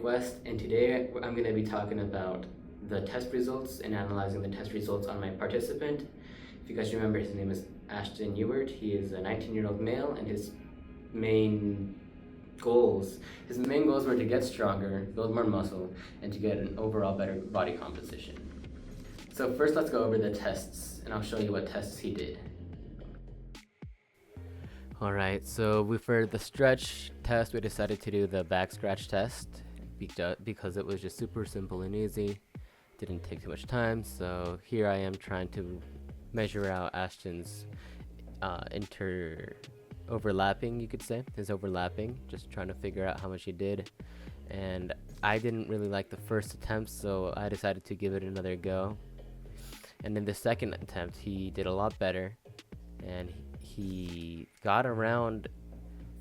Nick West, and today I'm going to be talking about the test results and analyzing the test results on my participant. If you guys remember, his name is Ashton Ewart. He is a 19-year-old male, and his main goals were to get stronger, build more muscle, and to get an overall better body composition. So first, let's go over the tests, and I'll show you what tests he did. Alright, so for the stretch test, we decided to do the back scratch test because it was just super simple and easy. Didn't take too much time, so here I am trying to measure out Ashton's overlapping, you could say, his overlapping, just trying to figure out how much he did. And I didn't really like the first attempt, so I decided to give it another go. And in the second attempt, he did a lot better, and he got around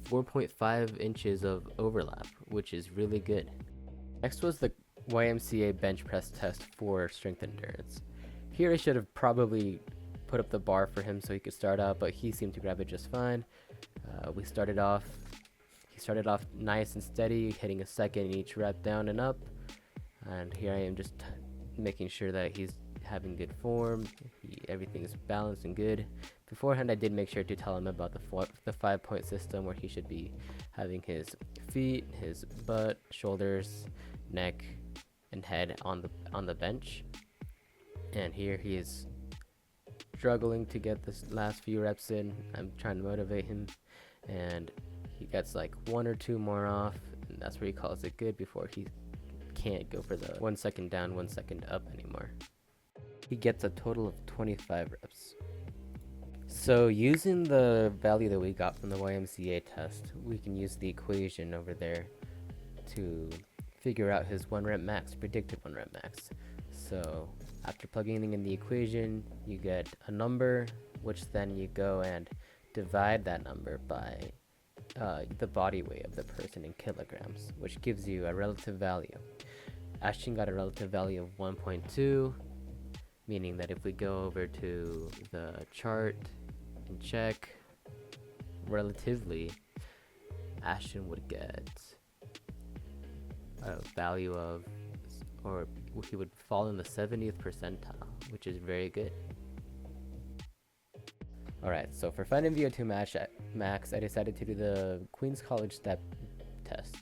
4.5 inches of overlap, which is really good. Next was the YMCA bench press test for strength endurance. Here I should have probably put up the bar for him so he could start out, but he seemed to grab it just fine. He started off nice and steady, hitting a second in each rep down and up. And here I am just making sure that he's having good form, everything is balanced and good. Beforehand, I did make sure to tell him about the 5-point system, where he should be having his feet, his butt, shoulders, neck, and head on the bench. And here he is struggling to get this last few reps in. I'm trying to motivate him, and he gets like 1 or 2 more off, and that's where he calls it good before he can't go for the 1 second down, 1 second up anymore. He gets a total of 25 reps. So using the value that we got from the YMCA test, we can use the equation over there to figure out his 1 rep max, predicted 1 rep max. So after plugging in the equation, you get a number, which then you go and divide that number by the body weight of the person in kilograms, which gives you a relative value. Ashton got a relative value of 1.2, meaning that if we go over to the chart and check, relatively, Ashton would get a value of, or he would fall in the 70th percentile, which is very good. Alright, so for finding VO2 max, I decided to do the Queens College step test.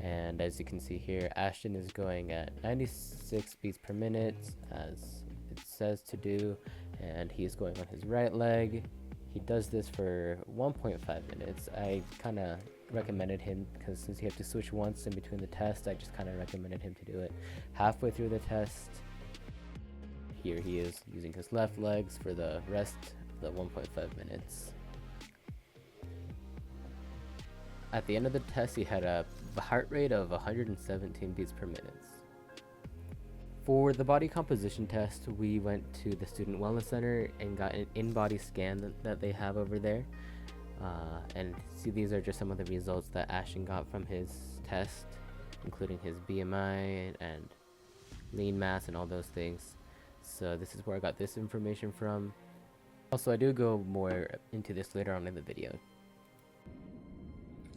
And as you can see here, Ashton is going at 96 beats per minute, as it says to do, and he's going on his right leg. He does this for 1.5 minutes. I kind of recommended him, because since you have to switch once in between the tests, I just kind of recommended him to do it halfway through the test. Here he is using his left legs for the rest of the 1.5 minutes. At the end of the test, he had a heart rate of 117 beats per minute. For the body composition test, we went to the Student Wellness Center and got an in-body scan that they have over there. And see, these are just some of the results that Ashton got from his test, including his BMI and lean mass and all those things. So this is where I got this information from. Also, I do go more into this later on in the video.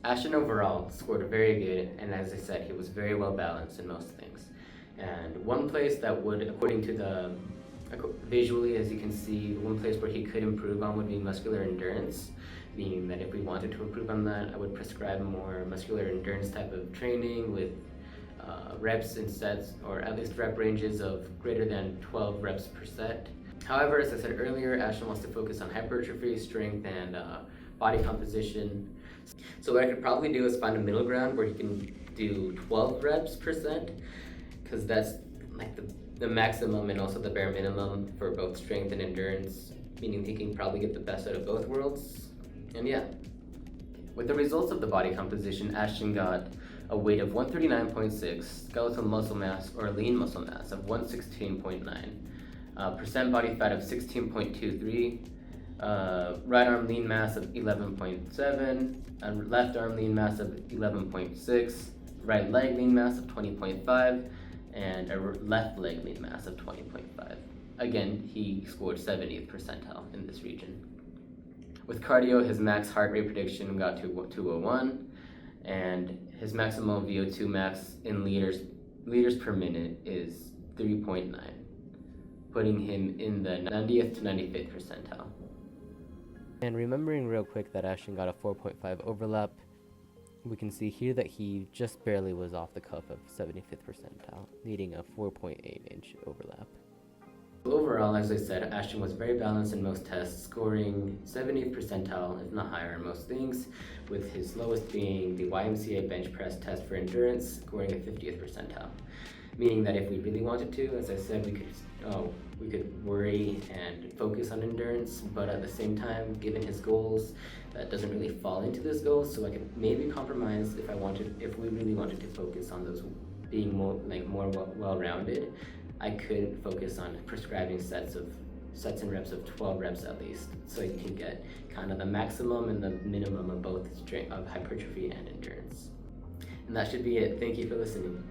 Ashton overall scored very good, and as I said, he was very well balanced in most things. And one place that would, according to the visually, as you can see, one place where he could improve on would be muscular endurance, meaning that if we wanted to improve on that, I would prescribe more muscular endurance type of training with reps and sets, or at least rep ranges of greater than 12 reps per set. However, as I said earlier, Ashton wants to focus on hypertrophy, strength, and body composition. So what I could probably do is find a middle ground where he can do 12 reps per set, because that's like the maximum and also the bare minimum for both strength and endurance, meaning he can probably get the best out of both worlds. And yeah, with the results of the body composition, Ashton got a weight of 139.6, skeletal muscle mass or lean muscle mass of 116.9, percent body fat of 16.23, right arm lean mass of 11.7, and left arm lean mass of 11.6, right leg lean mass of 20.5, and a left leg lean mass of 20.5. Again, he scored 70th percentile in this region. With cardio, his max heart rate prediction got to 201, and his maximum VO2 max in liters per minute is 3.9, putting him in the 90th to 95th percentile. And remembering real quick that Ashton got a 4.5 overlap, we can see here that he just barely was off the cuff of 75th percentile, needing a 4.8-inch overlap. Overall, as I said, Ashton was very balanced in most tests, scoring 70th percentile, if not higher, in most things, with his lowest being the YMCA bench press test for endurance, scoring a 50th percentile. Meaning that if we really wanted to, as I said, we could worry and focus on endurance, but at the same time, given his goals, that doesn't really fall into those goals. So I could maybe compromise if we really wanted to focus on those being more well-rounded. I could focus on prescribing sets and reps of 12 reps at least, so you can get kind of the maximum and the minimum of both strength of hypertrophy and endurance. And that should be it. Thank you for listening.